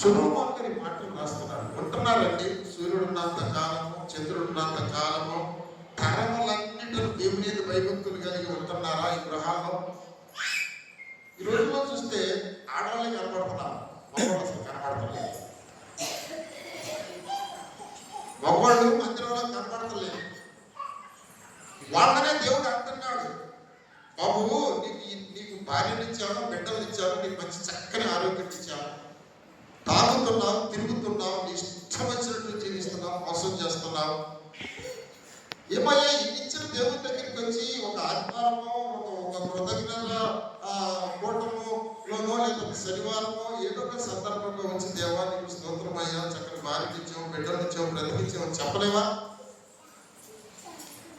సొలొమోను గారి మాటలు రాస్తున్నారు. ఉంటున్నారండి. సూర్యుడు ఉన్నంత కాలము, చంద్రుడు ఉన్నంత కాలము, తరములన్నిటిలో దేవుని మీద భయభక్తులు కలిగి ఉంటున్నారా ఈ గృహాల్లో? ఈ రోజుల్లో చూస్తే ఆడవాళ్ళే కనపడుతున్నారు, మగవాళ్ళు అసలు కనపడతలేదు. మగవాళ్ళు మందిరంలో కనపడతలేదు. వాళ్ళనే దేవుడు అంటున్నాడు, బాబు నీకు భార్యను ఇచ్చాను, బిడ్డలు ఇచ్చాను, నీకు మంచి చక్కని ఆరోగ్యం ఇచ్చాను, తాగుతున్నావు, తిరుగుతున్నావు, నీ ఇష్టం వచ్చినట్టు జీవిస్తున్నావు, మోసం చేస్తున్నావు. ఏమయ్యా ఇచ్చిన దేవుని దగ్గరికి వచ్చి ఒక ఆదివారమో ఒక కృతజ్ఞత కూటములోనో లేకపోతే శనివారమో ఏదో ఒక సందర్భంగా వచ్చి దేవా నీకు స్తోత్రం అయ్యా, చక్కని భార్యకి ఇచ్చాము, బిడ్డలు ఇచ్చాము, బ్రతికిచ్చాము చెప్పలేవా?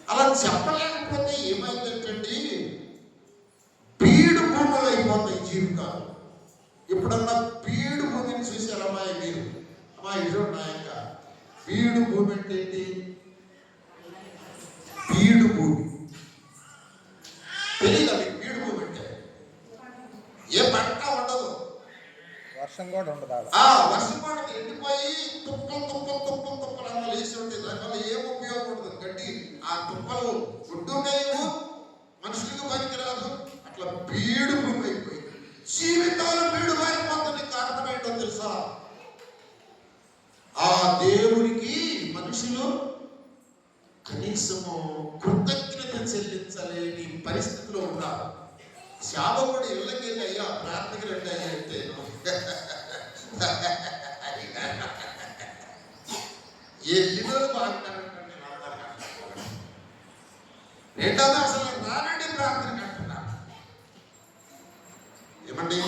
అలా చెప్పలేకపోతే ఏమైందంటండి, బీడు భూములు అయిపోతాయి జీవితాలు. ఎప్పుడన్నా బీడు భూమిని చూశారు అమ్మాయి మీరు? అమ్మాయి నాయక, బీడు భూమి అంటే ఏంటి? బీడు భూమి తెలియదా మీకు? బీడు భూమి అంటే ఏ పంట ఉండదు, వర్షం కూడా ఉండదు. వర్షం కూడా ఎండిపోయి తుప్పలు అలా వేసి ఉంటాయి. దానివల్ల ఏం ఉపయోగం ఉండదు. గడ్డి ఆ తుప్పలు గుడ్డున్నాయి, మనుషులకు పనికిరాదు. అట్లా బీడు భూమి అయిపోయింది. జీవితాలు బీడు మారిపోతుంది. కారణం ఏంటో తెలుసా? ఆ దేవుడికి మనుషులు కనీసము కృతజ్ఞత చెల్లించలేని పరిస్థితిలో ఉన్నారు. శాపకుడు ఇళ్ళకి వెళ్ళి అయ్యా ప్రార్థనకి రండి అయ్యా అంటే ఎల్లినోళ్ళు బాగుంటారంటే రెండోది అసలు రానండి ప్రార్థనకి అంటున్నారు. ఏమండి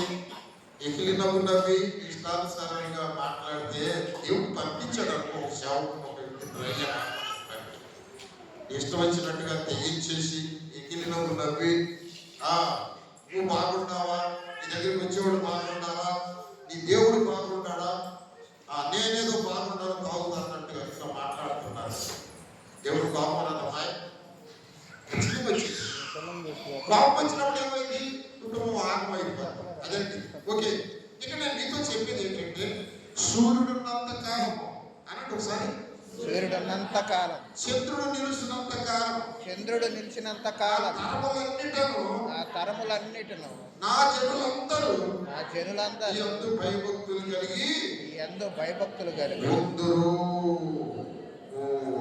ఎకిలి నవ్వు నవ్వి ఇష్టానుసారంగా మాట్లాడితే దేవుడు పంపించాడు అనుకో సేవకు ఒక వ్యక్తి ఇష్టం వచ్చినట్టుగా తెగించేసి ఎకిలి నవ్వు నవ్వి నువ్వు బాగుంటావా, నీ దగ్గరికి వచ్చేవాడు బాగుంటారా, నీ దేవుడు బాగుంటాడా, నేనేదో బాగుంటాను బాగుందా అన్నట్టుగా ఇట్లా మాట్లాడుతున్నారు. దేవుడు బాగున్నాడమ్మాయి కోపం వచ్చినప్పుడు ఏమైంది? కుటుంబం ఆగమైపోతుంది. అదండి. ఓకే, ఇక నేను మీతో చెప్పేది ఏంటంటే సూర్యుడున్నంత కాలం అన్నట్టు ఒకసారి, సూర్యుడున్నంత కాలం, చంద్రుడు నిలిచినంత కాలం, చంద్రుడు నిలిచినంత కాలం, ఆ తరములన్నిటిను నా జనులందరూ యందు భయభక్తులు కలిగి ఉందురు.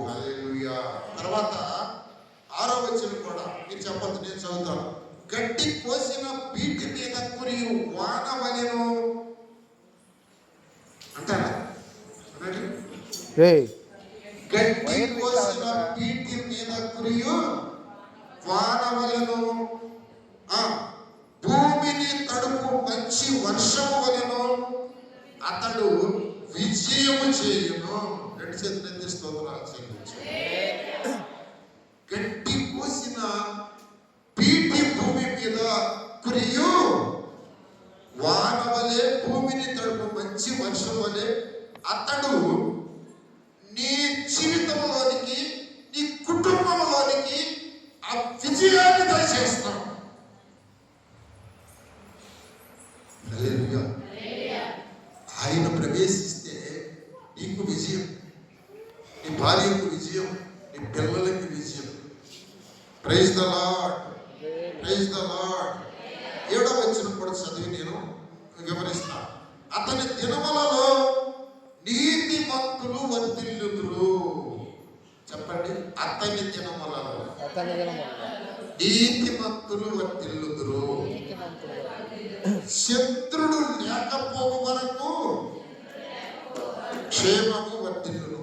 హల్లెలూయా. తర్వాత 6వ వచనం కూడా మీరు చెప్పొద్దు, నేను చదువుతాను. గడ్డి కోసిన పీటి మీద కురియు వాన వలెను అంటారా? గడ్డి కోసిన పీటి మీద కురియు వాన వలెను, భూమిని తడుపు మంచి వర్షము వలెను అతడు విజయము చేయును. రెండు చేతులు స్తోత్రాలు చెల్లించు. గడ్డి కోసిన పీటి భూమి మీద కురియు వాన వలె, భూమిని తడుపు మంచి వర్షం వలె అతడు నీ జీవితంలోనికి, నీ కుటుంబంలోనికి ఆ విజయాన్ని దయచేస్తాడు. ఆయన ప్రవేశిస్తే నీకు విజయం, నీ భార్యకు విజయం, నీ పిల్లలకి విజయం. Praise the lord, praise the lord. 7వ వచనం కూడా చదివి నేను వివరిస్తాను. అతని దినములలో నీతిమంతులు వర్ధిల్లుదురు. చెప్పండి, అతని దినములలో నీతిమంతులు వర్ధిల్లుదురు. శత్రుడు లేకపోవు వరకు క్షేమము వర్ధిల్లును.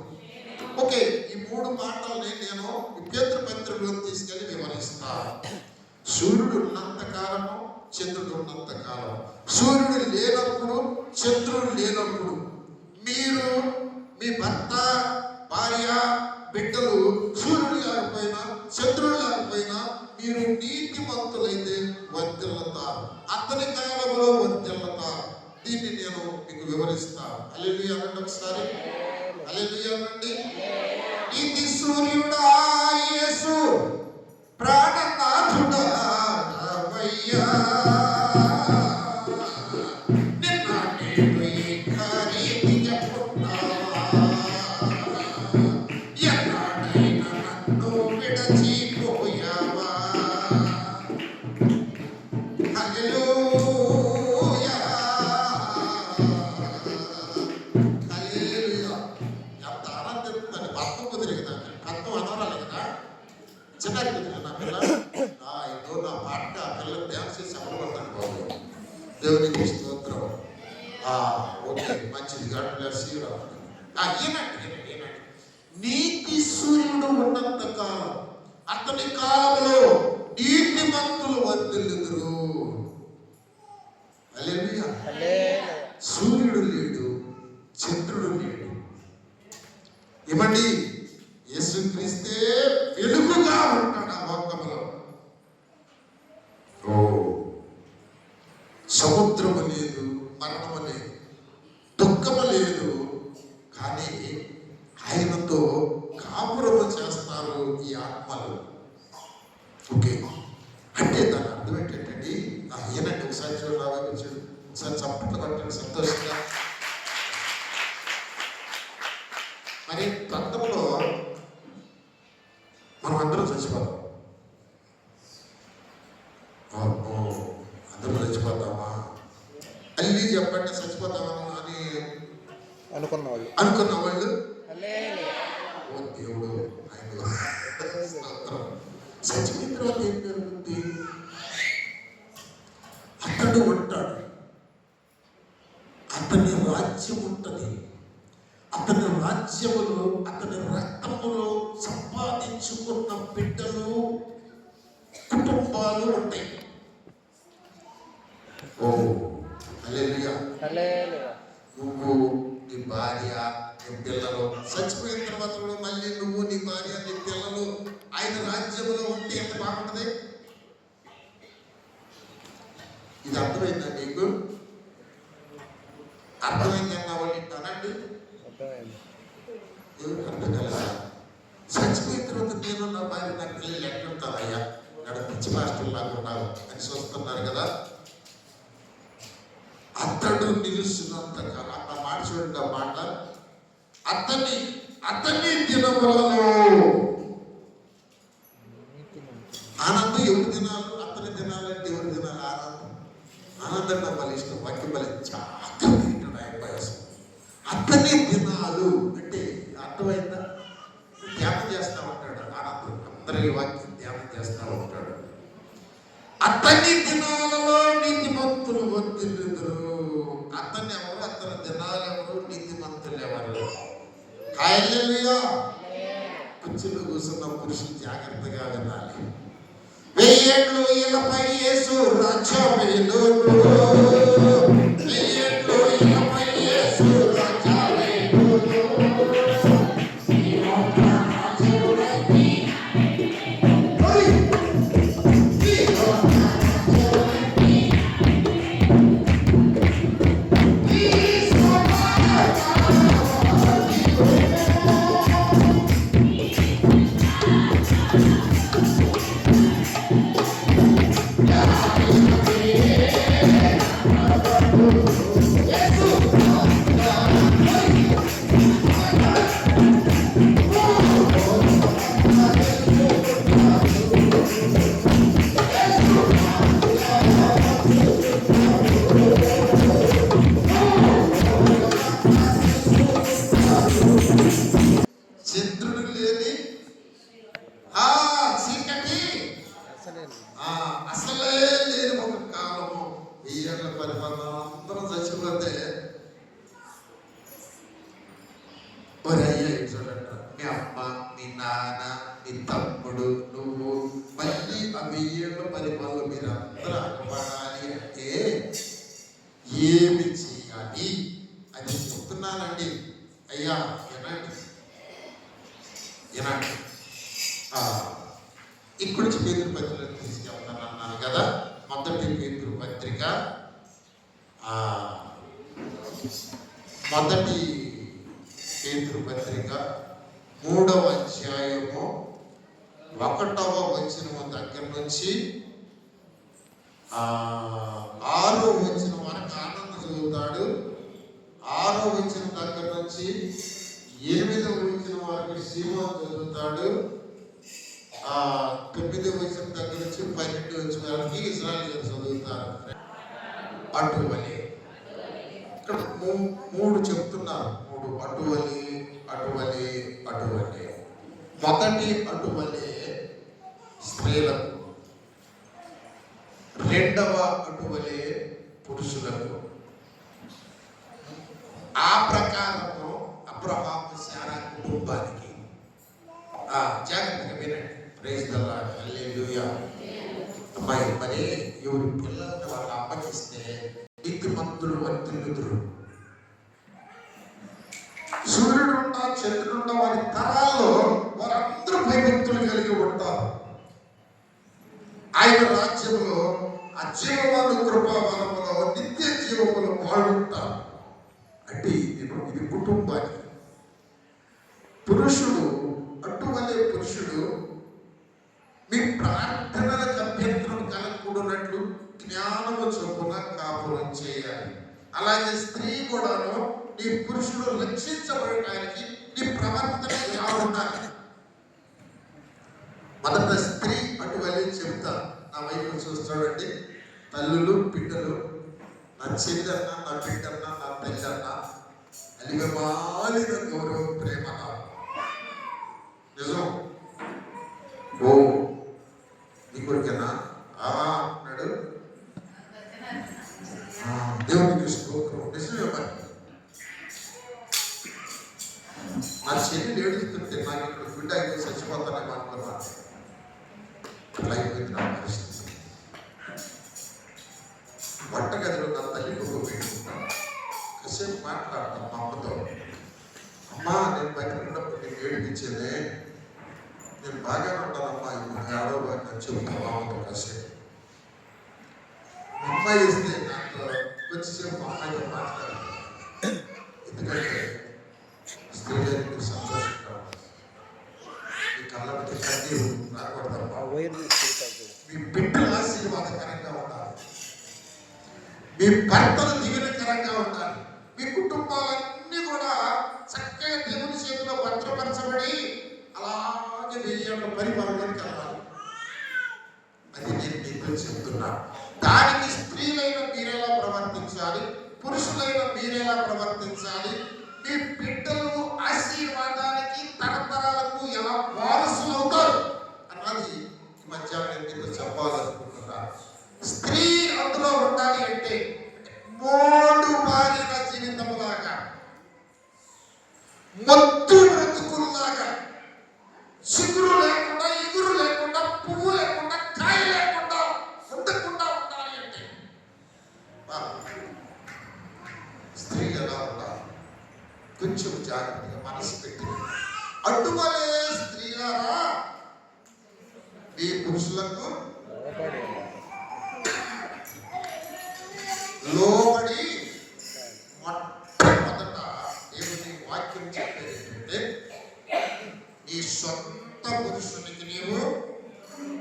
ఓకే, ఈ 3 మాటల్ని నేను పేతురు పత్రికలో తీసుకెళ్లి వివరిస్తాను. సూర్యుడు ఉన్నంత కాలము, చంద్రుడు ఉన్నంత కాలం. సూర్యుడు లేనప్పుడు, చంద్రుడు లేనప్పుడు మీరు, మీ భర్త, భార్య, బిడ్డలు సూర్యుడు లేకపోయినా, చంద్రుడు లేకపోయినా మీరు నీతిమంతులైతే వర్ధిల్లుతారు. అతని కాలంలో వర్ధిల్లుతారు. దీన్ని నేను మీకు వివరిస్తాను. హల్లెలూయా అనండి ఒకసారి. హల్లెలూయా అనండి. నీతి సూర్యుడా యేసు ప్రాణనాథుడా రావయ్యా, నిన్న నేడు ఈ కార్య ఓకే, మంచిది. God bless you. నీతి సూర్యుడు ఉన్నంత కాలం అతని కాలంలో నీతిమంతులు వర్ధిల్లుదురు. హల్లెలూయా. హల్లెలూయా. సూర్యుడు లేడు, చంద్రుడు లేడు. ఏమండి, యేసుక్రీస్తే వెలుగుగా ఉంటాడు ఆ లోకంలో. సముద్రము లేదు, మరణము లేదు, దుఃఖము లేదు, కానీ ఆయనతో కాపురము చేస్తారు ఈ ఆత్మలు. ఓకే, అంటే దాని అర్థం ఏంటంటే ఏనండి, ఒకసారి చూడాలి, ఒకసారి చప్పట్లు కొట్టండి సంతోషంగా. మరి తత్వంలో మనం అందరం చచ్చిపోతాం. అందరూ చచ్చిపోతామా? అల్లి చెప్పండి, చచ్చిపోతామా అని అనుకున్న వాళ్ళు ఓ దేవుడు, ఆయన చచ్చిపోయిన తర్వాత ఏం జరుగుతుంది? అతడు ఉంటాడు, అతని రాజ్యం ఉంటుంది. అతని రాజ్యములో, అతని రక్తములో సంపాదించుకున్న బిడ్డలు, కుటుంబాలు ఉంటాయి. హల్లెలూయా. నువ్వు, నీ భార్య, నీ పిల్లలు చచ్చిపోయిన తర్వాత కూడా మళ్ళీ నువ్వు, నీ భార్య, నీ పిల్లలు ఆయన రాజ్యంలో ఉంటే ఎంత బాగుంటుంది. ఇది అర్థమైందా నీకు? అర్థమైందన్నా వాళ్ళు అనండి. అర్థం కదా? చచ్చిపోయిన తర్వాత నేను, నా భార్య, నా పిల్లలు ఎక్కడుంటారయ్యా, ఇక్కడ పిచ్చి మాస్టర్ లాగా ఉన్నారు అని చూస్తున్నారు కదా. అతడు నిలుస్తున్నంత కాలం, ఆ మాట చూడండి, ఆ మాట, అతని దినములలో ఆనందం. ఎవరి దినాలు? అతని దినాలంటే ఎవరి దినాలు? ఆనందం నా బలి ఇష్టం, వాక్యం బలి జాగ్రత్త ఆయన వయసు. అతని దినాలు అంటే అర్థమైందా? ధ్యానం చేస్తూ ఉంటాడు ఆనందం, అందరి వాక్యం ధ్యానం చేస్తూ ఉంటాడు. అతని దినాలలో నీతిమంతులు వర్ధిల్లుదురు. అతన్ని ఎవరు? అతని దినాలు ఎవరు? నీతిమంతులు ఎవరు? హల్లెలూయా. కుర్చీలో కూర్చున్న పురుషులు జాగ్రత్తగా వినాలి. 1000 ఏళ్ళు ఇలపై యేసు రాజ్యమేలును. 1000 ఏళ్ళు ఇలపై యేసు రాజ్యమేలును. చంద్రుడు లేని చీకటి అసలే లేని ఒక కాలము. 1000 ఏళ్ల పరిపాలన అందరం చచ్చిపోతే చూడండి, మీ అమ్మ, మీ నాన్న, మీ తమ్ముడు, నువ్వు మళ్ళీ ఆ 1000 ఏళ్ల పరిపాలన మీరు అందరూ అగపడాలి అంటే ఏమి చేయాలి అని చెప్తున్నానండి. అయ్యా ఏనండి, ఇక్కడ నుంచి పేతురు పత్రిక తీసుకెళ్తాను అన్నాను కదా. మొదటి పేతురు పత్రిక, మొదటి పేతురు పత్రిక 3వ అధ్యాయము 1వ వచనము దగ్గర నుంచి 6వ వచనం వరకు ఆనందం చదువుతాడు. 6వ వచనం దగ్గర నుంచి 8వ వచనం వరకు సీమోను చదువుతాడు. 9వ వచనం దగ్గర నుంచి 12వ వచనం వరకు ఇశ్రాయేలీయులు చదువుతారు. అటువలే ఇక్కడ 3 చెప్తున్నారు. 3 అటువలే, అటువలే, అటువలే. మొదటి అటువలే స్త్రీలకు, 2వ అటువలే పురుషులకు, ఆ ప్రకారము అబ్రహాము శారా కుటుంబానికి జాగ్రత్తగా వినండి. ప్రైజ్ ది లార్డ్, హల్లెలూయా. అమ్మాయి మరి ఎవరి పిల్లల్ని వాళ్ళ అమ్మకిస్తే నీతిమంతులు వర్తిల్లుదురు. సూర్యుడున్న చంద్రుడున్న వారి తరాల్లో వారందరూ భయభక్తులు కలిగి ఉంటారు. ఆయన రాజ్యంలో అజీవమాను కృపావరములో నిత్య జీవములు వాడుంటారు. అంటే ఇది కుటుంబానికి. పురుషుడు అటువలే పురుషుడు మీ ప్రార్థనలకు అభ్యంతరం కలగకూడనట్లు జ్ఞానము చొప్పున కాపురం చేయాలి. అలాగే స్త్రీ కూడాను నీ పురుషుడు రక్షించబడటానికి నీ ప్రవర్తన ఎలా ఉండాలి. మొదట స్త్రీ అటువలే చెప్తా. నా వైపు చూస్తాడండి. తల్లులు బిడ్డలు, నా చెల్లెన్న, నా బిడ్డన్న, నా తల్లన్న అలిగమాలిన గౌరవ ప్రేమ నిజం. ఓ నీ కొడుకేనా అన్నాడు. దేవునికి స్తోత్రం. నిజమే. మరి నా చెల్లి ఏడుస్తుంటే నాకు ఇక్కడ బిడ్డ అయితే చచ్చిపోతానేమో అనుకున్నా. అట్లా అయిపోయింది నా పరిస్థితి. వంటగదిలో నా తల్లి కొడుకు పెట్టుకుంటాను. కాసేపు మాట్లాడతాను మా అమ్మతో. అమ్మా నేను బయటకున్నప్పుడు నేను ఏడిపించేదే, నేను బాగానే ఉంటానమ్మా, ఇప్పుడు ఆడవాళ్ళు చెబుతాను అమ్మతో కాసేపు. అమ్మాయి వేస్తే నాకు వచ్చేసేపు అమ్మాయితో మాట్లాడతాను. ఎందుకంటే స్త్రీలకు సంతోషంగా ఈ కళ్ళకి కన్నీరు రాకూడదమ్మా. మీ బిడ్డల ఆశీర్వాదకరంగా ఉండాలి. మీ భర్తలు దీవెనకరంగా ఉండాలి. మీ కుటుంబాలన్నీ కూడా చక్కగా దేవుని చేతిలో భద్రపరచబడి అలాగే 1000 ఏళ్ళ పరిపాలనకి వెళ్ళాలి. అది నేను మీకు చెప్తున్నా. దానికి స్త్రీలైన మీరెలా ప్రవర్తించాలి, పురుషులైన మీరెలా ప్రవర్తించాలి, మీ బిడ్డలు ఆశీర్వాదానికి తరతరాలకు ఎలా వారసులు అవుతారు అన్నది ఈ మధ్యాహ్నం మీతో చెప్పాలనుకుంటున్నాను. స్త్రీ అందులో ఉండాలి అంటే మోడు బారిన జీవితంలాగా, మొత్తు బ్రతుకుల్లాగా, చిగురు లేకుండా, ఇగురు లేకుండా, పువ్వు లేకుండా, కాయ లేకుండా ఉండకుండా ఉండాలి అంటే స్త్రీ ఎలా ఉండాలి? కొంచెం జాగ్రత్తగా మనసు పెట్టి అడ్డుమలే స్త్రీలారా మీ పురుషులకు లోబడి. మొట్టమొదట దేవుని వాక్యం చెప్పేది ఏంటంటే నీ సొంత పురుషునికి నీవు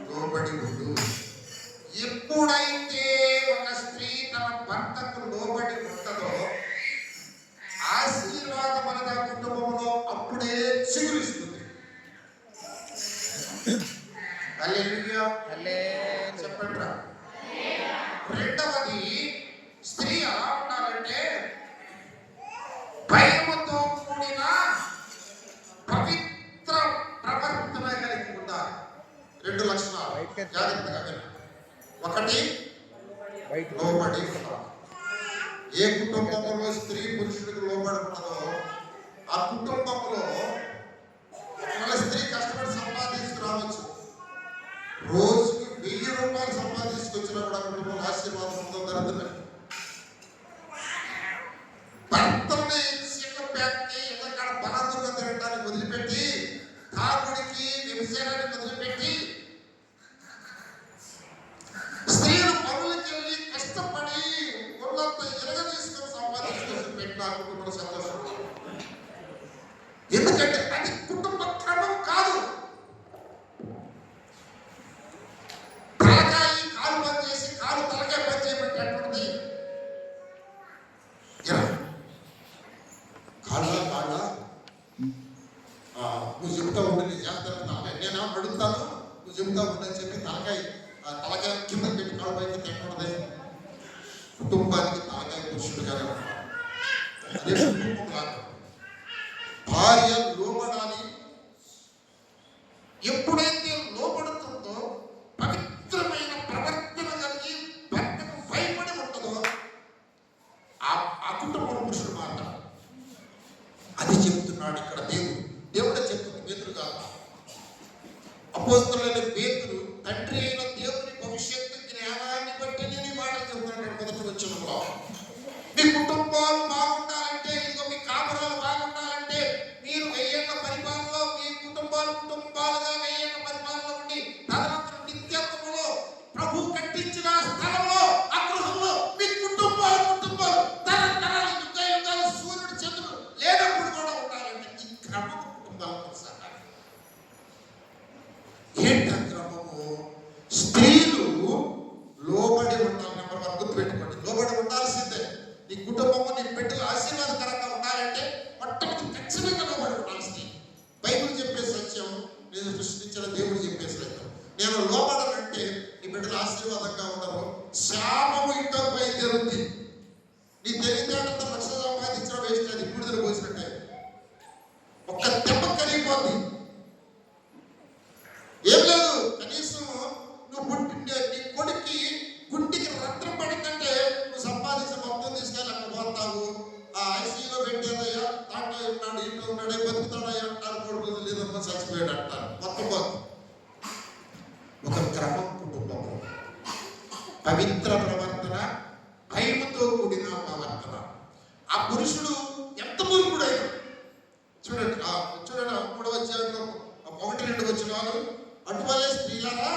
లోబడి ఉండు. ఎప్పుడైతే ఒక స్త్రీ తన భర్తకు లోబడి ఉంటుందో ఆశీర్వాదం అనేది ఆ కుటుంబంలో అప్పుడే చిగురిస్తుంది. హల్లెలూయా. చెప్పండి రా. రెండవది, స్త్రీ ఎలా ఉండాలంటే భయముతో కూడిన పవిత్ర ప్రవర్తన కలిగి ఉండాలి. 2 లక్షణాలు జాగ్రత్తగా వినండి. ఒకటి, లోబడి ఉండాలి. ఏ కుటుంబంలో స్త్రీ పురుషుడికి లోబడి ఉన్నదో ఆ కుటుంబంలో ఒకవేళ స్త్రీ కష్టపడి సంపాదించుకురావచ్చు, రోజుకి 1000 రూపాయలు సంపాదించుకొచ్చినా కూడా కుటుంబంలో ఆశీర్వాదం ఉందో దరిద్రం. భర్తల్ని చిన్నప్యాక్కి ఎక్కడ బలాదుగా తిరగడానికి వదిలిపెట్టి, తాగుడికి వ్యవసాయాన్ని వదిలిపెట్టి, స్త్రీలు పనులకి వెళ్ళి కష్టపడి ఒళ్ళంతా ఎరగదీసుకొని సంపాదించుకొని పెట్టిన కుటుంబంలో సంతోషం. ఎందుకంటే అది కుటుంబ క్రమం కాదు. తలకాయి కాలు పని చేసి కాలు తలకాయ పని చేయబెట్టేటువంటిది. కాళ్ళ నువ్వు చెబుతా ఉండి నేను చేస్తాను, తలకాయ నేనేమో అడుగుతాను, నువ్వు చెబుతా ఉండని చెప్పి తలకాయ కింద పెట్టి కాలు పైకి తిట్టకూడదు. కుటుంబానికి తలకాయ పురుషుడుగానే ఉంటాడు. అదే కుటుంబం కాదు. భార్య లోబడాలి. ఎప్పుడైతే లోబడుతుందో, పవిత్రమైన ప్రవర్తన కలిగి భర్తకు భయపడి ఉంటుందో ఆ కుటుంబం పురుషుడు మాట్లాడు. చెప్తున్నాడు ఇక్కడ దేవుడే చెప్తుంది, పేతురు కాదు. అపోస్తలుడైన పేతురు తండ్రి అయిన దేవుని భవిష్యత్తు జ్ఞానాన్ని బట్టి నేను ఈ మాట చెప్తున్నాను. మొదటి వచనంలో మీ కుటుంబాలు బాగుండాలంటే, ఇదిగో మీ కాపురాలు బాగుండాలంటే, మీరు 1000 ఏళ్ల పరిపాలనలో మీ కుటుంబాలుగా 1000 ఏళ్ల పరిపాలనలో ఉండి తదనంతరం నిత్యత్వములో ప్రభు కట్టించిన స్థలంలో ఆ గృహంలో మీ కుటుంబాలు తరతరాలు యుగాలు సూర్యుడు చంద్రుడు లేనప్పుడు కూడా ఉండాలంటే ఈ క్రమము కుటుంబాలు కొనసాగాలి. ఏంటి ఆ క్రమము? స్త్రీలు లోబడి ఉండాలి. నెంబర్ 1 గుర్తుపెట్టుకోండి, లోబడి ఉండాల్సిందే. నీ కుటుంబము నీ బిడ్డలు ఆశీర్వాదకరంగా ఉండాలంటే మొట్టమొదటి ఖచ్చితంగా లోబడి ఉండాల్సింది. బైబిల్ చెప్పే సత్యం, నేను సృష్టించిన దేవుడు చెప్పే సత్యం. నేను లోబడనంటే నీ బిడ్డలు ఆశీర్వాదంగా ఉండరు, శాపము ఇంట్లో బయలుదేరుంది. నీ తెలివితేటంతా లక్ష సంపాదించడం వేస్ట్, అది విడుదల పోసినట్టే. ఒక్క దెబ్బ కరిగిపోద్ది. ఏం లేదు, కనీసం నువ్వు నీ కొడుక్కి గుంటికి రక్తం పడిందంటే నువ్వు సంపాదించిన మొత్తం తీసుకెళ్ళి అక్కడ పోతావు. ఆ ఐసీలో పెట్టేదయ్యా, దాంట్లో ఉన్నాడు, ఇంట్లో ఉన్నాడే, బతుకుతాడయ్యా అంటారు. కొడుకు లేదమ్మా చచ్చిపోయాడు అంటారు. మొత్తం పోతుంది. ఒక క్రమం కుటుంబంలో పవిత్ర ప్రవర్తన, భయముతో కూడిన ప్రవర్తన. ఆ పురుషుడు ఎంత మూర్ఖుడైనా చూడండి, చూడండి 3వ అధ్యాయంలో 1-2 వచనాలు, అటువలే స్త్రీలారా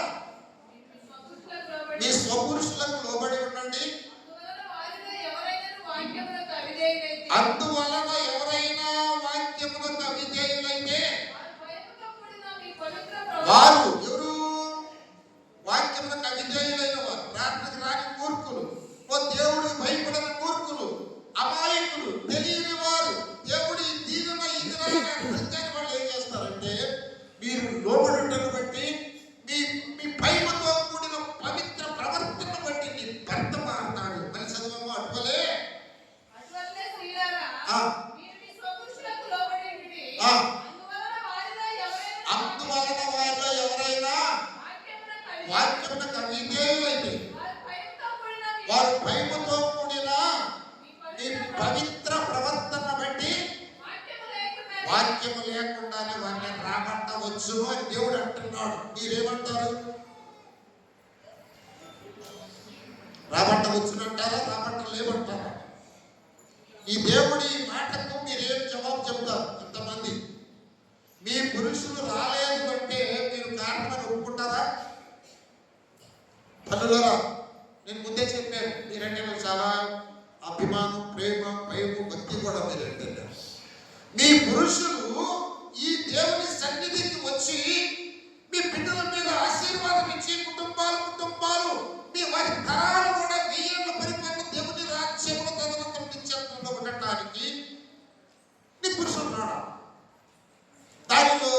మీ స్వపురుషులకు లోబడి ఉండండి, అందువలన ఎవరైనా వాక్యములకు అవిధేయులైతే వారు ఎవరు? వాక్యములకు అవిధేయులైన వారు, ప్రార్థనకు రాని మూర్ఖులు, ఓ దేవుడికి భయపడని మూర్ఖులు, అమాయకులు, తెలియని వారు, దేవుడి దీవెన ఇదిరాని వాళ్ళు ఏం చేస్తారంటే, మీరు లోబడి ఉండను బట్టి, మీ భయముతో కూడిన పవిత్ర ప్రవర్తన బట్టి నీ భర్త మారుతాడు. మళ్ళీ చదవము, అటువలే అందువలన వారిలో ఎవరైనా వాక్యమునకు అవిధేయులైతే వారు భయముతో కూడిన మీ పవిత్ర ప్రవర్తన బట్టి వాక్యము లేకుండానే వారిని రాబట్టవచ్చును అని దేవుడు అంటున్నాడు. మీరేమంటారు? రాబట్టవచ్చునంటారా, రాబట్టలేమంటారా? ఈ దేవుడి మాటకు మీరేం జవాబు చెప్తారు? ఇంతమంది మీ పురుషులు రాలేదు అంటే మీరు కారణమని ఒప్పుకుంటారా? తల్లులారా, నేను ముందే చెప్పాను, మీరంటే నాకు చాలా అభిమానం, ప్రేమ, భయము, భక్తి కూడా మీరంటే. మీ పురుషులు ఈ దేవుని సన్నిధికి వచ్చి మీ బిడ్డల మీద ఆశీర్వాదం ఇచ్చి కుటుంబాలు మీ వారి తరాలు కూడా 1000 ఏళ్ల పరిపాలన దేవుని రాజ్యంలో తదనంతరం నిత్యత్వంలో ఉండటానికి నీ పురుషులు రాడా? దానిలో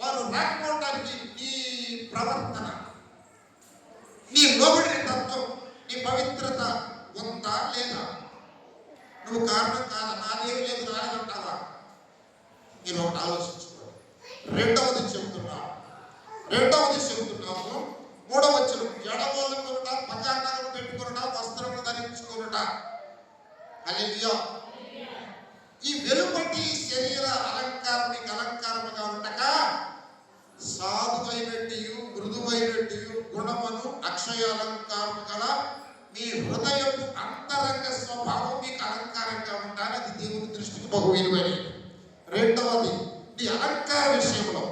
వారు రాకపోవడానికి నీ ప్రవర్తన, నీ లోబడి తత్వం, నీ పవిత్రత ఉందా లేదా? నువ్వు కారణం కాదా? నాదేం లేదు, రాలేదంటావా? నేను ఒకటి ఆలోచించుకోవాలి. రెండవది చెబుతున్నాము, 3వ వచనం, జడవోలుకొనుట, పచాకాలను పెట్టుకొనుట, వస్త్రములు ధరించుకొనుట. హల్లెలూయా. ఈ వెలుపటి శరీర అలంకారం నీకు అలంకారముగా ఉండక, సాధువైనట్టు మృదువైనట్టు గుణమును అక్షయ అలంకారము గల మీ హృదయపు అంతరంగ స్వభావం మీకు అలంకారంగా ఉండాలి. అది దేవుని దృష్టికి బహు విలువైనది. రెండవది, నీ అలంకార విషయంలో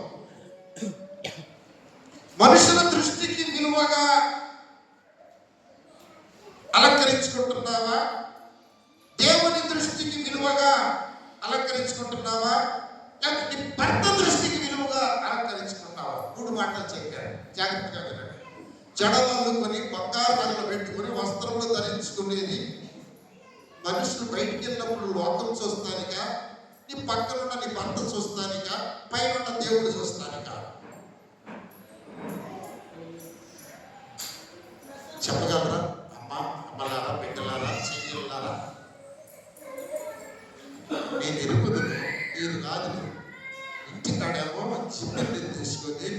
మనుషుల దృష్టికి విలువగా అలంకరించుకుంటున్నావా? దేవుని దృష్టికి విలువగా అలంకరించుకుంటున్నావా? లేకపోతే నీ భర్త దృష్టికి విలువగా అలంకరించుకుంటున్నావా? 3 మాటలు చెప్పారు, జాగ్రత్తగా వినండి. జడవల్లుకొని, బంగారు నగలు పెట్టుకుని, వస్త్రములు ధరించుకునేది మనుషులు బయటికి వెళ్ళినప్పుడు లోకం చూస్తానిక, నీ పక్కనున్న నీ భర్త చూస్తానిక, పైన దేవుడు చూస్తానిక? చెప్పగలరా? అమ్మలారా, బిడ్డలారా, చెయ్యలారా, నేను ఎరుగుదును, మీరు కాదు. ఇంటికాడేమో చిన్నది తీసుకొని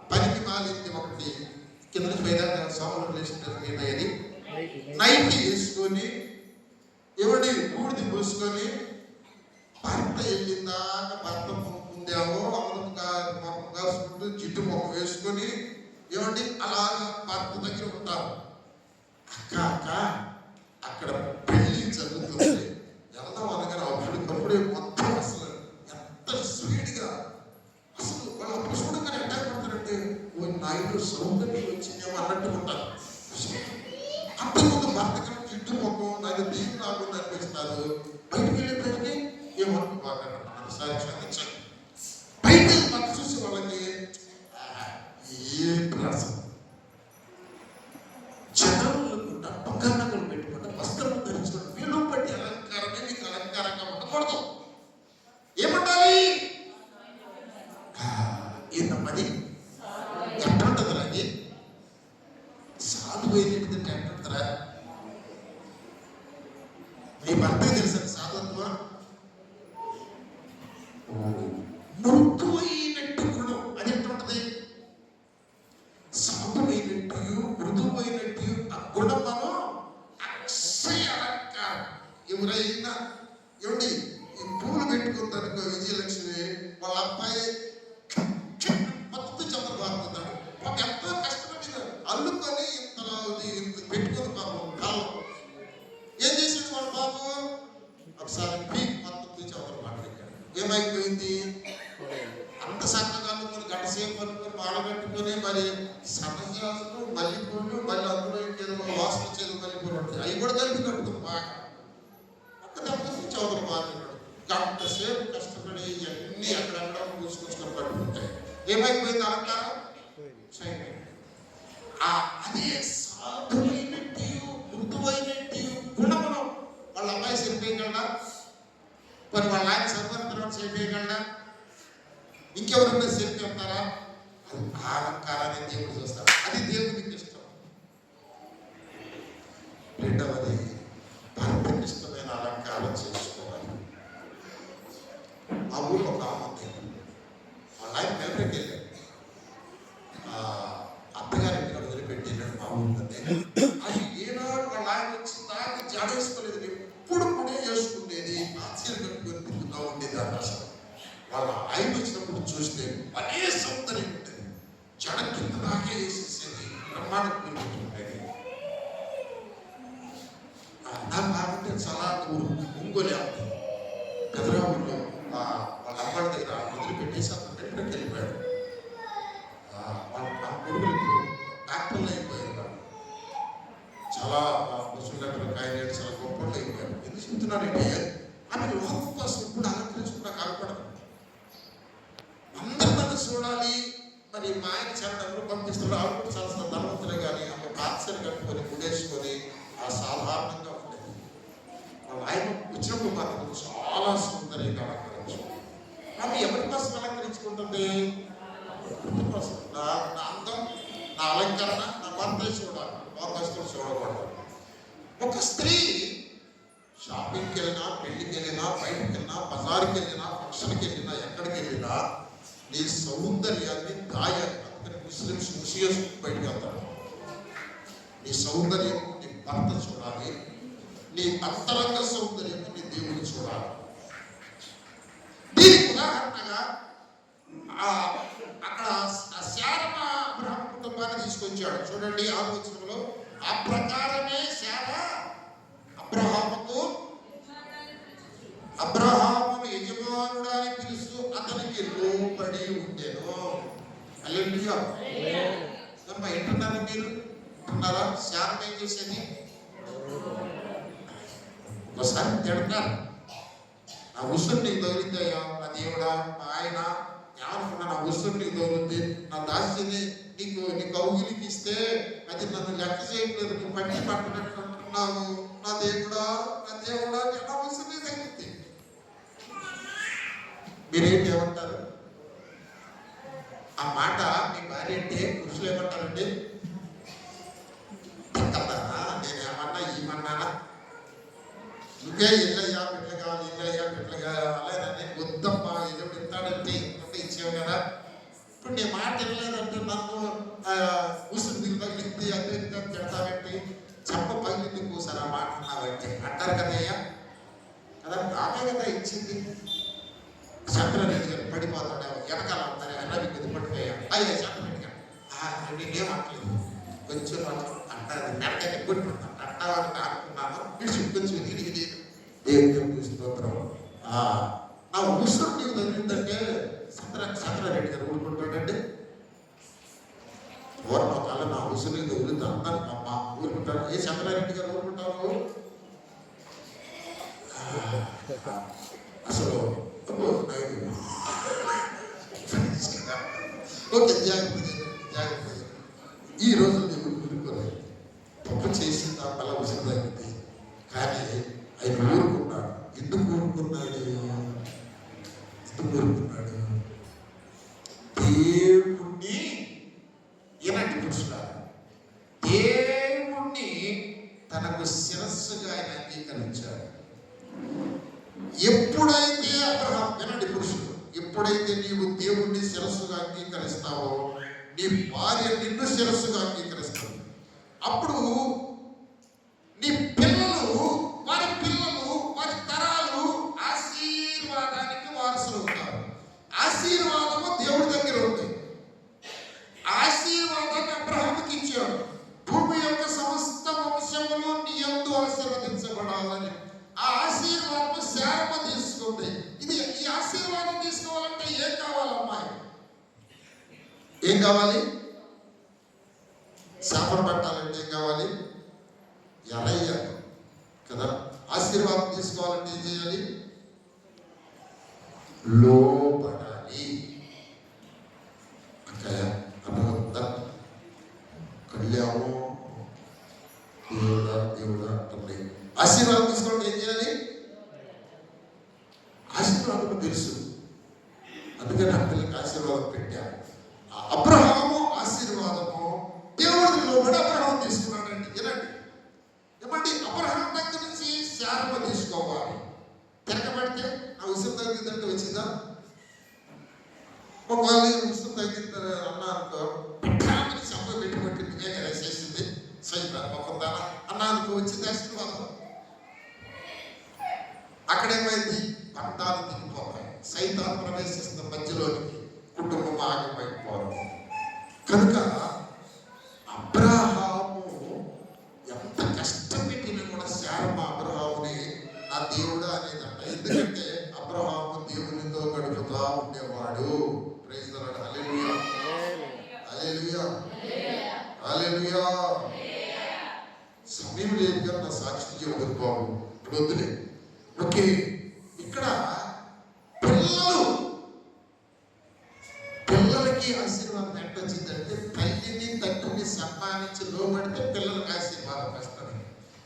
పనికి మాలింది ఒకటి కింద పైన సోమలు లేచినది నైట్ వేసుకొని ఎవడి ఊడిది పోసుకొని భర్త పెళ్ళిందాక భర్త ముందేమో అమృతంగా మొహం కాసుకుంటూ జిడ్డు మొహం వేసుకొని ఏమండి అలాగా భర్త దగ్గర ఉంటారు. అక్క అక్కడ పెళ్లి జరుగుతుంది, వెళ్దాం అనగానే అప్పుడే మొత్తం అసలు ఎంత స్వీట్గా అసలు వాళ్ళు అప్పుడు చూడగానే ఎట్లా పడతారంటే ఓ నాయుడు సౌందర్యం వచ్చిందేమో అన్నట్టు ఉంటారు. అంతకుముందు భర్త కన్నా జిడ్డు మొహం నాకు దీని రాకుండా అనిపిస్తారు. బయటికి వెళ్ళేటప్పటికి ఏమనుకు బాగా ఒకసారి క్షమించండి. బయట మనం చూసి వాళ్ళకి ఏంటి అసలు జనాలను బంగారు పెట్టుకుంటా వస్త్రం ధరించుకుంటా వీళ్ళు బట్టి అలంకారమే మీకు అలంకారంగా ఉండకూడదు. ఏమంటాలి ఏంటమ్మది ఎట్టుంటదిరా అది సాధువు ఏంటంటే ఎట్టుంటారా? నీ భర్తకి తెలుసా సాధుత్వం? మృదువైనట్టు గుణం అది ఎట్టుంటది? సాధువైనట్టు మృదువైనట్టు ఆ గుణం మనం అక్షయ అలంకారం. ఎవరైనా ఏమండి ఈ పూలు పెట్టుకుంటారు విజయలక్ష్మి వాళ్ళ అబ్బాయి మొత్తం చంద్రబాబుతాడు. ఒక ఎంతో కష్టపడి అల్లుకొని ఇంతలా పెట్టుకుని పాపం కాలం ఏం చేసాడు వాళ్ళ బాబు? ఒకసారి పీక్ మొత్తం చంద్రబాబు ఏమైపోయింది? అంత చక్కగా అనుకుని గంట సేపు అనుకుని వాడబెట్టుకొని మరి సన్నజాజులు మల్లెపూలు మళ్ళీ అందులో ఇంకేదో వాసన వచ్చేది మల్లెపూలు ఉంటాయి, అవి కూడా కలిపి కట్టుకుని బాగా ఒక్క దెబ్బకి చదువుకోవాలి. గంట సేపు కష్టపడి ఇవన్నీ అక్కడక్కడ పూసుకొచ్చుకొని పట్టుకుంటాయి. ఏమైపోయింది అలంకారం? అదే సాధువైనట్టు మృదువైనట్టు గుణమును వాళ్ళ అమ్మాయి సరిపోయగలడా? మరి వాళ్ళ ఆయన సంబంధం సరిపోయగలడా? ఇంకెవరన్నా సేఫ్టీ ఉంటారా? అది ఆ అలంకారాన్ని దేవుడు చూస్తారు. అది దేవుడికి ఇష్టం. రెండవది భర్తకి ఇష్టమైన అలంకారం చేసుకోవాలి. మా ఊళ్ళో ఒక ఆమె ఉంది. వాళ్ళ ఆయన మెల్లకి వెళ్ళాడు. అత్తగారింటి కూడా వదిలిపెట్టినాడు మా ఊళ్ళోనే. అది ఏనాడు వాళ్ళ ఆయన వచ్చి దాకా జాడేసుకోలేదు. ఎప్పుడు కూడా వేసుకునేది ఆశ్చర్య కట్టుకొని తిరుగుతూ ఉండేది. అసలు వాళ్ళ ఆయన వచ్చినప్పుడు చూస్తే అనే సౌందర్యం ఉంటుంది. జడ కింద దాకే వేసేసేది బ్రహ్మాండ ఉండేది. నాకు బాగుంటే చాలా ఊరు ఒంగోలు అవుతుంది పెదరా ఊళ్ళో వాళ్ళ అమ్మాయి దగ్గర వదిలిపెట్టేసి అతను ఎక్కడికి వెళ్ళిపోయాడు. వాళ్ళ కొడుకులు డాక్టర్లు అయిపోయారు. చాలా పశువుల డాక్టర్ కాయలు చాలా గొప్పలు అయిపోయారు. ఎందుకు చెప్తున్నారంటే ఆమె లోకం కోసం ఇప్పుడు అలంకరించుకున్నా కాకూడదు. అందరూ నన్ను చూడాలి. మరి మా ఆయన చాలా డబ్బులు పంపిస్తున్నాడు. ఆవిడ కూడా చాలా ధనవంతులే కానీ ఆమె బాధ్యతలు కట్టుకొని గుడేసుకొని ఆ సాధారణంగా ఉండేది. వాళ్ళ ఆయన వచ్చినప్పుడు మాత్రం చాలా సుందరంగా అలంకరించు. ఆమె ఎవరి కోసం అలంకరించుకుంటుంది? కోసం. నా అందం, నా అలంకరణ, నా భర్త చూడాలి, భర్తలు చూడకూడదు. ఒక స్త్రీ షాపింగ్కి వెళ్ళినా, పెళ్లికి వెళ్ళినా, బయటకు వెళ్ళినా, బజార్కి వెళ్ళినా, ఫంక్షన్కి వెళ్ళినా, ఎక్కడికి వెళ్ళినా నీ సౌందర్యాన్ని దాయాలి. అందుకని ముస్లిమ్స్ ముసియస్ బయటకు వెళ్తాడు. నీ సౌందర్యం నీ భర్త చూడాలి, నీ అంతరంగ సౌందర్యం నీ దేవుడు చూడాలి. దీనికి ఉదాహరణగా అక్కడ శారమ అబ్రహాం కుటుంబాన్ని తీసుకొచ్చాడు. చూడండి 6వ వచనంలో ఆ ప్రకారమే శార అబ్రహామును యజమానుడని పిలుస్తూ అతనికి లోబడి ఉండెను. హల్లెలూయా. ఏంటున్నారు మీరు? అంటున్నారా? శారమ ఏం చేసేది? ఒకసారి తిడతారు. నా ఉసురు నీకు తగిలిందయ్యా, నా దేవుడా, మా ఆయన ఏమనుకున్నా, నా ఉసురు నీకు తగులుద్ది, నా దాసిని నీకు నీ కౌగిలికి ఇస్తే అది నన్ను లెక్క చేయట్లేదు, నువ్వు పట్టి పట్టినట్టు అంటున్నావు. నా దేవుడా, నా దేవుడా, నా ఉసురు తగ్గుద్ది. మీరేంటి ఏమంటారు? ఆ మాట మీ భార్య అంటే పురుషులు ఏమంటారండి? కదా నేనేమన్నా ఏమన్నానా? నువ్వే ఇల్లయ్యా బిడ్డలు కావాలి, ఇల్లయ్యా బిడ్డలు కావాలని వద్దమ్మా, ఏదో ఇస్తాడంటే ఇంకొక ఇచ్చావు కదా. ఇప్పుడు నీ మాట వెళ్ళలేదంటే నన్ను కూసులు దిగు తగిలింది అదే తిడతాబెట్టి చెప్ప పగిలింది కూసారు ఆ మాట అన్నావంటే అంటారు కదయ్యా. కదా ఆమె కదా ఇచ్చింది. పడిపోతాడు వెనకాల ఉంటారు రవి కొద్ది పడిపోయా అయ్యా చెప్పండి నేనేమట్లేదు కొంచెం అంటారు మెడకైతే కొట్టుకుంటాను అంటావని అనుకున్నాను విడిచి కొంచెం ఇది దేవుడు స్తోత్రం. నా ఉసురు నీకు తగిలిందంటే సత్రారెడ్డి గారు ఊరుకుంటాడండి పూర్వకాల నా ఉసురు తగులుతా అంటాను అమ్మ ఊరుకుంటాను. ఏ చంద్రారెడ్డి గారు ఊరుకుంటావు అసలు ఓకే జాగ్రత్త ఈ రోజు నీకు ఊరుకోలేదు తప్పు చేసిందా మళ్ళా ఉసురు తగ్గింది కానీ ఆయన ఊరుకున్నాడు. ఎందుకు ఊరుకున్నాడు? దేవుణ్ణి ఇలాంటి పురుషులారా దేవుణ్ణి తనకు శిరస్సుగా ఆయన అంగీకరించాడు. ఎప్పుడైతే అబ్రహాం వినండి పురుషుడు, ఎప్పుడైతే నీవు దేవుణ్ణి శిరస్సుగా అంగీకరిస్తావో నీ భార్య నిన్ను శిరస్సుగా అంగీకరిస్తావు. అప్పుడు నీ పిల్లలు వారి తరాలు ఆశీర్వాదానికి వారసులు అవుతారు. ఆశీర్వాదము దేవుడి దగ్గర ఉంది. ఆశీర్వాదాన్ని అబ్రహాముకి ఇచ్చాడు. భూమి యొక్క సమస్త వంశములు నీ యందు ఆశీర్వదించబడాలని. ఆ ఆశీర్వాదము శారమ తీసుకుంది. ఈ ఆశీర్వాదం తీసుకోవాలంటే ఏం కావాలి అమ్మాయి? ఏం కావాలి? శాపం పట్టాలంటే ఏం కావాలి? ఎలయ్యాలి కదా. ఆశీర్వాదం తీసుకోవాలంటే ఏం చేయాలి? లోపడాలి. అర్థమవుతుందా? కళ్యాణం దేవుడా అంటే ఆశీర్వాదం తీసుకోవాలంటే ఏం చేయాలి? ఆశీర్వాదం తెలుసు, అందుకని నా పిల్లలకి ఆశీర్వాదం పెట్టాను. అబ్రహాము ఆశీర్వాదము దేవుడికి లోబడి అబ్రహాం తీసుకున్నాడండి. వినండి ఏమండి, అబ్రహాం దగ్గర నుంచి శారమ తీసుకోవాలి. తిరగబడితే ఆ ఉసురు తగ్గిందంటే వచ్చిందా? ఒకవేళ ఉసురు తగ్గింది అన్నానుకో శబ్ద పెట్టుబట్టి నేనే చేసింది సైతాను అన్నానుకో వచ్చింది ఆశీర్వాదం. అక్కడేమైంది? బంధాలు దిగిపోతాయి. సైతాను ప్రవేశిస్తున్న మధ్యలోనికి కుటుంబం ఆగిపోయిపోవడం. కనుక అబ్రహాము ఎంత కష్టపెట్టినా కూడా శారమ అబ్రహాముని నా దేవుడు అనేదంట. ఎందుకంటే అబ్రహాము దేవునితో గడుపుతా ఉండేవాడు. Praise the Lord. Hallelujah hallelujah hallelujah. సమయం లేదు కదా నా సాక్షి చెప్పదు బాబు, ఇప్పుడు వద్దులే. ఓకే, ఇక్కడ పిల్లలకి ఆశీర్వాదం ఎట్లా వచ్చిందంటే తల్లిని తండ్రిని సన్మానించి లోబడితే పిల్లలకి ఆశీర్వాదం వస్తుంది.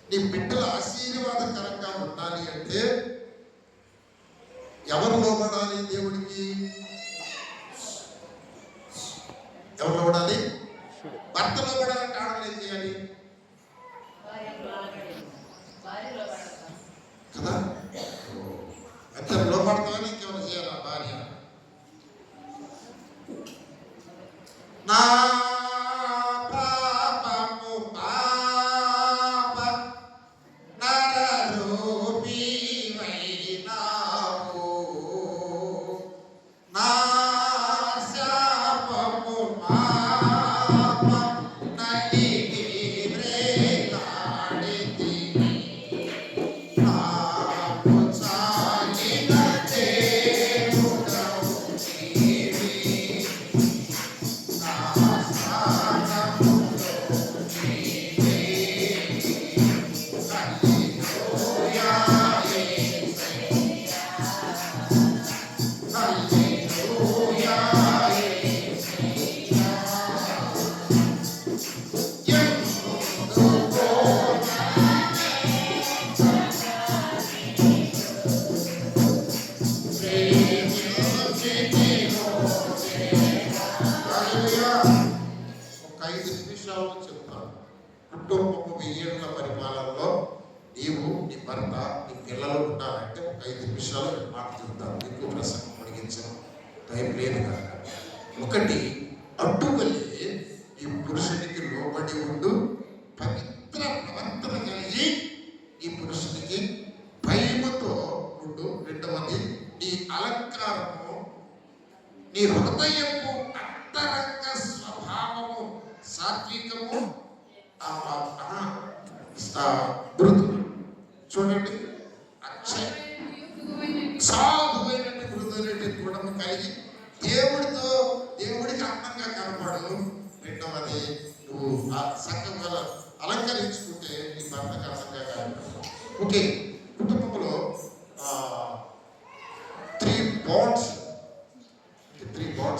నీ బిడ్డలు ఆశీర్వాదకరంగా ఉండాలి అంటే ఎవరు లోబడాలి? దేవుడికి ఎవరు లోబడాలి? భర్త లోబడాలంటే ఆడవాళ్ళు ఏం చేయాలి కదా? ఎంత లోపడతామని ఇంకెవరు చేయాలా? భార్య నా పాపము పాప నరరూపివైనావు, నా శాపము పాప నలిగి వ్రేలాడితివి, నాకు చాలిన దేవుడవు నీవే, నా స్థానములో నీవే. హల్లెలూయా యేసయ్యా, హల్లెలూయా యేసయ్యా. ఎందుకో ఒక 5 నిమిషాలు చెప్తాను. కుటుంబము 1000 ఏళ్ల పరిపాలనలో నీవు నీ భర్త నీ పిల్లలు ఉండాలంటే ఒక 5 నిమిషాలు మాట చెప్తాను. ఎక్కువ ప్రసంగం పొడిగించడం టైం లేదు కనుక. ఒకటి, అడ్డువల్లే ఈ పురుషునికి లోబడి ఉండు, పవిత్ర ప్రవర్తన కలిగి ఈ పురుషునికి భయముతో ఉండు. రెండవది, నీ అలంకారము నీ హృదయపు అంతరంగ స్వభావము సాత్వికము మృదులు. చూడండి, అక్షయ సాధువైనటువంటి మృదులైన గుణము కలిగి దేవుడికి అందంగా కనపడదు. రెండవది, నువ్వు ఆ చక్కగా అలంకరించుకుంటే నీ భర్తకు అందంగా కనపడదు. ఓకే, కుటుంబంలో 3 బాండ్స్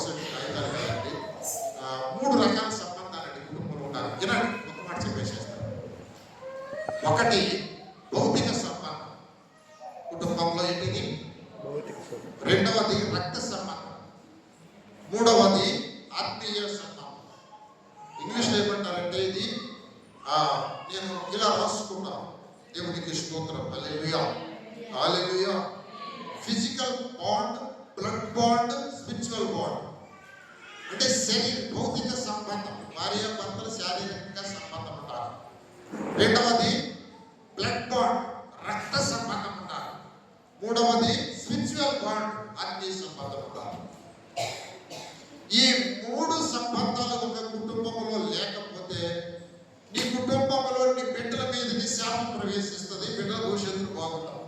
అంటే కాగితాలు కదండి. 3 రకాల సంబంధాలండి కుటుంబంలో ఉండాలి. వినండి, ఒక మాట చెప్పేసేస్తాను. ఒకటి భౌతిక సంబంధం, కుటుంబంలో ఏంటిది? రెండవది రక్త సంబంధం, మూడవది ఆత్మీయ సంబంధం. ఇంగ్లీష్లో ఏమంటారంటే ఇది నేను ఇలా రాసుకున్నాను, దేవునికి స్తోత్రం, hallelujah hallelujah. Physical bond, blood bond, spiritual bond. అంటే భౌతిక సంబంధం, భార్య భర్తలు శారీరకంగా సంబంధం ఉంటారు. రెండవది బ్లడ్ బాండ్, రక్త సంబంధం ఉంటారు. మూడవది స్పిరిచువల్ బాండ్, ఆత్మీయ సంబంధం ఉంటారు. ఈ 3 సంబంధాలు ఒక కుటుంబంలో లేకపోతే నీ కుటుంబంలో నీ బిడ్డల మీదకి శాపం ప్రవేశిస్తుంది. బిడ్డల భవిష్యత్తు బాగుంటావు.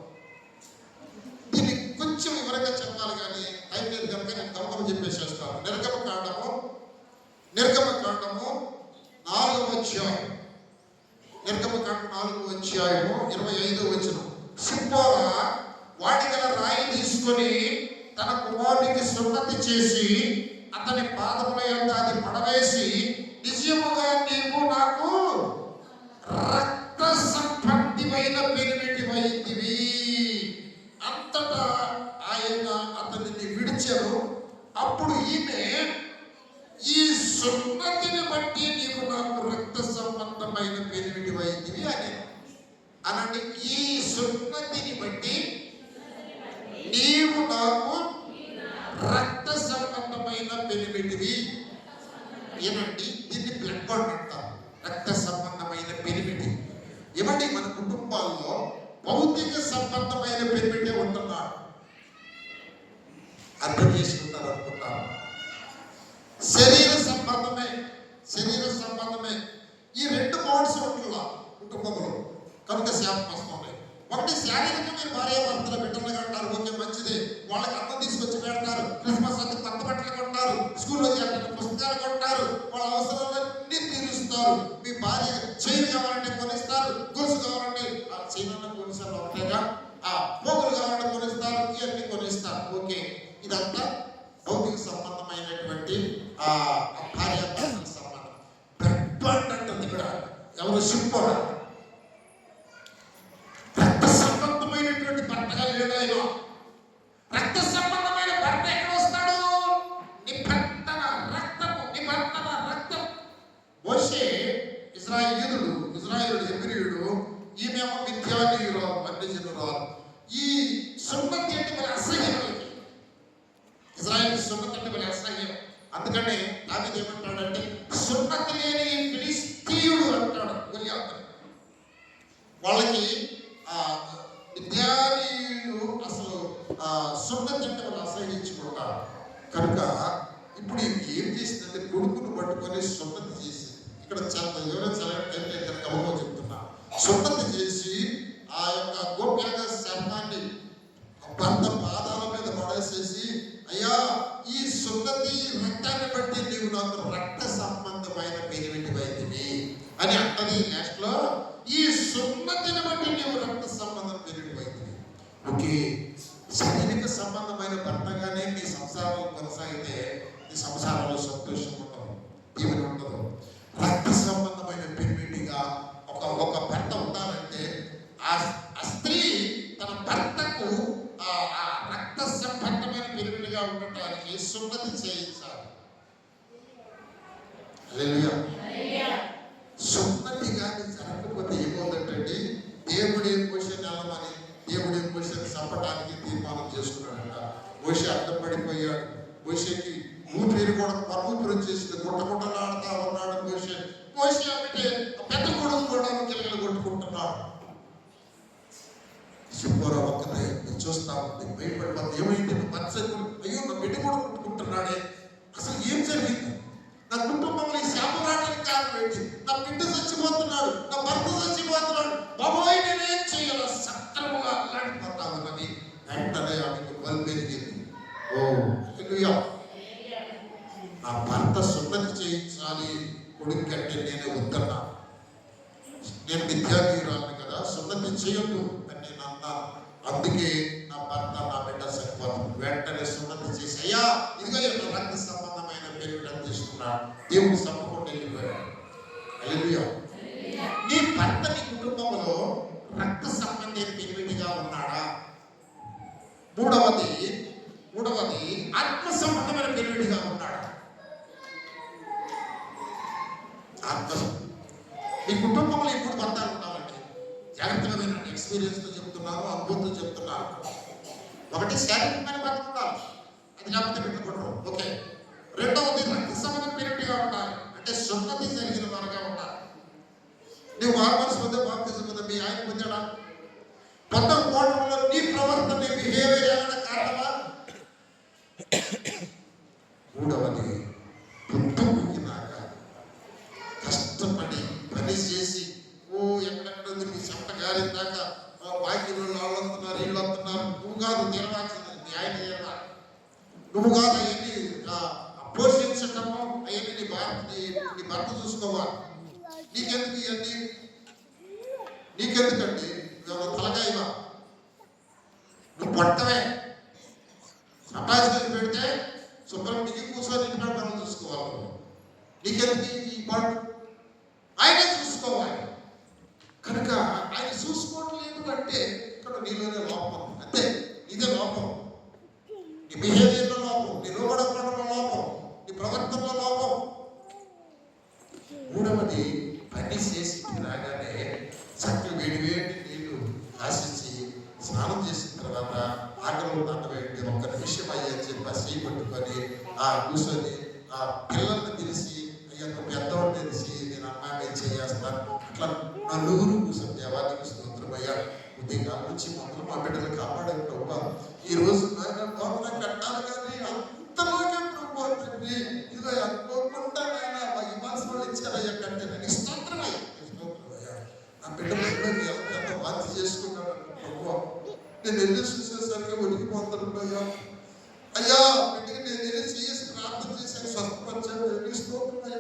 దీన్ని కొంచెం వివరంగా చెప్పాలి కానీ టైం లేదు కనుక నేను గమనం చెప్పేసేస్తాను. నిర్గమకాండము 4వ అధ్యాయం, నిర్గమకాండం 4వ అధ్యాయము 25వ వచనం. సిప్పోరా వాడిగల రాయి తీసుకొని తన కుమారునికి సున్నతి చేసి అతని పాదముల యందు అది పడవేసి, నిజముగా నీవు నాకు రక్త సంబంధిమైన పెనిమిటివైతివి. అంతటా ఆయన అతనిని విడిచెను. అప్పుడు ఈమె, ఈ సున్నతిని బట్టి నీవు నాకు రక్త సంబంధమైన పెనిమిటివైతివి అని అనండి. ఈ సున్నతిని బట్టి నీవు నాకు రక్త సంబంధమైన పెనిమిటివి. ఏమండి, దీన్ని బ్లడ్ బాండ్ అంటారు, రక్త సంబంధమైన పెనిమిటి. ఏమండి, మన కుటుంబాల్లో భౌతిక సంబంధమైన పెనిమిటే ఉంటున్నాడు. అర్థం చేసుకుంటారు అనుకుంటారు. శరీర సంబంధమే. ఈ 2 బాండ్స్ ఉంటున్నా కుటుంబంలో, కనుక శాపం వస్తున్నాయి. ఒకటి శారీరకంగా మీరు భార్య భర్తల బిడ్డలుగా అంటారు, ఓకే మంచిది. వాళ్ళకి అన్నం తీసుకొచ్చి పెడతారు, క్రిస్మస్ అంతా కొత్త బట్టలు కొంటారు, స్కూల్లో చేరిన పుస్తకాలు కొంటారు, వాళ్ళ అవసరాలన్నీ తీరుస్తారు. మీ భార్య చైన్ కావాలంటే కొనిస్తారు, గొలుసు కావాలంటే ఆ చైన్ అన్న కొనిస్తారు, ఒకటేగా పోగులు కావాలంటే కొనిస్తారు, ఇవన్నీ కొనిస్తారు. ఓకే, ఇదంతా భౌతిక సంబంధమైనటువంటి భార్య భర్తల సంబంధం. బ్లడ్ బాండ్ అంటుంది ఇక్కడ. ఎవరు? సిప్పోరా. రక్త సంబంధమైనటువంటి భర్తగా లేడు ఆయన. రక్త సంబంధమైన భర్త ఎక్కడ వస్తాడు? నిబంధన రక్తం. మోషే ఇజ్రాయేలుడు హెబ్రీయుడు, ఈమెమో మిథ్యానీయురాలు, అన్యజనురాలు. ఈ సున్నతి అంటే మన అసహ్యం. ఇజ్రాయేల్ సున్నతి అంటే మన అసహ్యం. అందుకని దావీదు ఏమంటాడంటే, సున్నతి లేని ఫిలిష్తీయుడు అంటాడు గొలియాతు. వాళ్ళకి విద్యానీయులు అసలు సున్నతి అంటే వాళ్ళు అసహించుకుంటారు. కనుక ఇప్పుడు ఏం చేసిందంటే కొడుకును పట్టుకొని సున్నతి చేసి, ఇక్కడ చెప్తున్నా, సున్నతి చేసి ఆ యొక్క గోప్యాగ శర్మాన్ని భర్త పాదాల మీద పడేసేసి, అయ్యా ఈ సున్నతి రక్తాన్ని బట్టి నీవు నాకు రక్త సంబంధమైన పెనిమిటివైతివి అని అంటది. లాస్ట్ లో ఈ సున్నతిని బట్టి నీవు రక్త సంబంధం పెనిమిటివైతివి. ఓకే, శారీరక సంబంధమైన భర్తగానే మీ సంసారంలో కొనసాగితే ఈ సంసారంలో సంతోషం ఉండదు, దీవెన ఉండదు. రక్త సంబంధమైన పెనిమిటిగా ఒక భర్త ఉండాలంటే ఆ స్త్రీ తన భర్తకు ఆ రక్త సంబంధమైన పెనిమిటిగా ఉండటానికి సున్నతి చేయించాలి. హల్లెలూయా. సున్నతి కానీ జరగకపోతే ఏమవుతుందంటే దేవుడి క్వశ్చన్ వెళ్ళమని దేవుడి క్వశ్చన్ చంపడానికి తీర్మానం చేసుకున్నాడంట. మోషే అడ్డం పడిపోయాడు. మోషేకి ఊపిరి కూడా పరమూపిరి వచ్చేసింది, గుట్టగుట్టలాడుతా ఉన్నాడు మోషే. అంటే పెద్ద కొడుకు కూడా గిలగలు కొట్టుకుంటున్నాడు. సిప్పోరా ఒక్కతే చూస్తా ఉంది, భయపడిపోతుంది. ఏమైంది? అయ్యో నా బిడ్డ కూడా కొట్టుకుంటున్నాడు. అంటున్నాడే, అసలు ఏం జరిగింది? నా కుటుంబంలో ఈ శాపం రావడానికి కారణం ఏంటి? నా బిడ్డ చచ్చిపోతున్నాడు, నా భర్త చచ్చిపోతున్నాడు, బాబోయ్ నేనేం చేయాలో సక్రమంగా అల్లాడిపోతా ఉన్నది. వెంటనే ఆమెకు బలు పెరిగింది. ఓ హల్లెలూయా! నా భర్త సున్నతి చేయించాలి కొడుకు కంటే నేనే వద్దన్నా. నేను విద్యార్థిరాలను కదా, సున్నతి చేయొద్దు అని నేను అన్నాను. అందుకే నా భర్త నా బిడ్డ చనిపోతుంది. వెంటనే సున్నతి చేసి, అయ్యా ఇదిగో రక్త సంబంధమైన పెరుగుదల తీసుకున్నాడు. దేవుడు సంపకుండా వెళ్ళిపోయాడు. హల్లెలూయా! నీ భర్త నీ కుటుంబంలో రక్త సంబంధమైన పెరుగుడిగా ఉన్నాడా? మూడవది ఆత్మ సంబంధమైన పెరుగుడిగా ఉన్నాడా? ఆత్మ. మీ కుటుంబంలో ఇప్పుడు బంధాలు ఉండాలండి. జాగ్రత్తగా వినండి. ఎక్స్పీరియన్స్తో చెప్తున్నాను, అనుభవంతో చెప్తున్నాను. ఒకటి శారీరకమైన బంధం ఉండాలి, అది లేకపోతే పెట్టుకుంటారు. ఓకే. రెండవది రక్త సంబంధం పెరుగుడిగా ఉండాలి, అంటే సున్నతి జరిగిన వారుగా ఉండాలి. నువ్వు మార్మల్స్ పొందే బాప్తిజం పొందే మీ ఆయన పొందాడా? పొందకపోవడంలో నీ ప్రవర్తన నీ బిహేవియర్ ఏమైనా కారణమా? మూడవది పొద్దున్నాక కష్టపడి పని చేసి ఎక్కడెక్కడ తిరిగి చెమట గారి దాకా బాకీలు వాళ్ళు వస్తున్నారు, వీళ్ళు వస్తున్నారు. నువ్వు కాదు తీరవాల్సింది, నీ ఆయన తీరాలి. నువ్వు కాదు అవన్నీ పోషించటము, అవన్నీ నీ భర్త చూసుకోవాలి. నీకెందుకు ఇవన్నీ? నీకెందుకండి? తలకాయవా? నువ్వు పొట్టవే సంపాదించుకొని పెడితే శుభ్రం దిగి కూర్చొని ఇంట్లో పనులు చూసుకోవాలి. నీకెందుకు ఈ పనులు? ఆయనే చూసుకోవాలి. కనుక ఆయన చూసుకోవట్లేదు అంటే ఇక్కడ నీలోనే లోపం ఉంది. అంతే, ఇదే లోపం. నీ బిహేవియర్లో లోపం, నీ లోపడపడంలో లోపం, నీ ప్రవర్తనలో లోపం. మూడవది పని చేసి రాగానే చక్కగా వేడి నీళ్లు ఆశించి స్నానం చేసిన తర్వాత ఆకలి దండవేంటి ఒక్క నిమిషం అయ్యని చెప్పి చేయి పట్టుకొని కూర్చొని పిల్లల్ని పిలిచి అయ్యంత పెద్దవాళ్ళు తెలిసి నేను అమ్మాయి చేస్తాను. అట్లా నలుగురు కూర్చొని దేవానికి స్తోత్రం అయ్యా, ఉదయకాలం నుంచి మొదలు మా బిడ్డలు కాపాడారు ప్రభా. ఈ రోజు లోపల కట్టాలి కానీ అంతలోనే ప్రభు తండ్రి ఇదిగో అనుకోకుండా ఆయన ఈ మనసు వాళ్ళు ఇచ్చారయ్యా కంటే నేను స్తోత్రం అయ్యా. నా బిడ్డ ఎంత బాధ్య చేసుకున్నాడు ప్రభు. నేను వెళ్ళి చూసేసరికి ఒడిగిపోతున్నాయ్యా. అయ్యా బిడ్డకి నేను వెళ్ళి చేసి ప్రార్థన చేశాను, స్వస్థపరిచాను. స్తోత్రం అయ్యా.